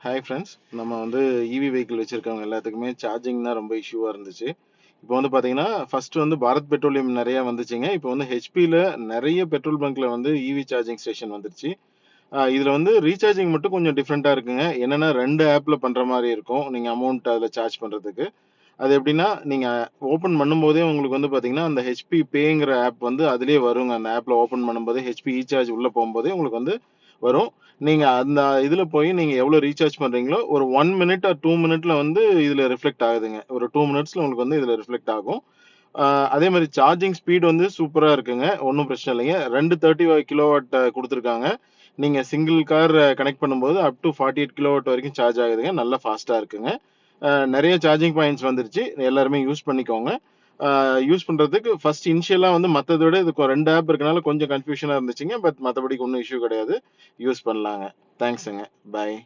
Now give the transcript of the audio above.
Hi friends. நம்ம வந்து இவி vehicle வச்சிருக்கவங்க எல்லாத்துக்குமே சார்ஜிங் தான் ரொம்ப இஷ்யூவா இருந்துச்சு. இப்போ வந்து பார்த்தீங்கன்னா, ஃபர்ஸ்ட் வந்து பாரத் பெட்ரோலியம் நெறைய வந்துச்சுங்க. இப்போ வந்து ஹெச்பில நெறைய பெட்ரோல் பங்க்ல வந்து இவி சார்ஜிங் ஸ்டேஷன் வந்துருச்சு. இதுல வந்து ரீசார்ஜிங் மட்டும் கொஞ்சம் டிஃபரெண்ட்டா இருக்குங்க. என்னன்னா 2 ஆப்ல பண்ற மாரி இருக்கும். நீங்க அமௌண்ட் அதுல சார்ஜ் பண்றதுக்கு. அது எப்படின்னா, நீங்க ஓப்பன் பண்ணும்போதே உங்களுக்கு வந்து பார்த்தீங்கன்னா, அந்த ஹெச்பி பேங்கிற ஆப் வந்து அதிலேயே வருங்க. அந்த ஆப்ல ஓப்பன் பண்ணும்போதே ஹெச்பி இசார்ஜ் உள்ள போம்போதே உங்களுக்கு வந்து வரும். நீங்க அந்த இதுல போய் நீங்க எவ்வளோ ரீசார்ஜ் பண்றீங்களோ, ஒரு 1 மினிட் ஆர் 2 மினிட்ல வந்து இதுல ரிஃப்ளெக்ட் ஆகுதுங்க. ஒரு 2 மினிட்ஸ்ல உங்களுக்கு வந்து இதுல ரிஃப்ளெக்ட் ஆகும். அ அதே மாரி சார்ஜிங் ஸ்பீட் வந்து சூப்பரா இருக்குங்க. ஒண்ணும் பிரச்சனை இல்லைங்க. 2 35 கிலோவாட் குடுத்துருக்காங்க. நீங்க சிங்கிள் கார் கனெக்ட் பண்ணும்போது அப் டூ 48 கிலோவாட் வரைக்கும் சார்ஜ் ஆகுதுங்க. நல்லா ஃபாஸ்ட்டா இருக்குங்க. நெறைய சார்ஜிங் பாயிண்ட்ஸ் வந்துருச்சு. எல்லாருமே யூஸ் பண்ணிக்கோங்க. அ யூஸ் பண்றதுக்கு ஃபர்ஸ்ட் இனிஷியலா வந்து மத்தத விட இது 2 ஆப் இருக்கனால கொஞ்சம் கன்ஃப்யூஷனா இருந்துச்சுங்க. பட் மத்தபடிக்கு ஒண்ணும் இஷ்யூ கிடையாது. யூஸ் பண்ணலாங்க. தேங்க்ஸுங்க. பாய்.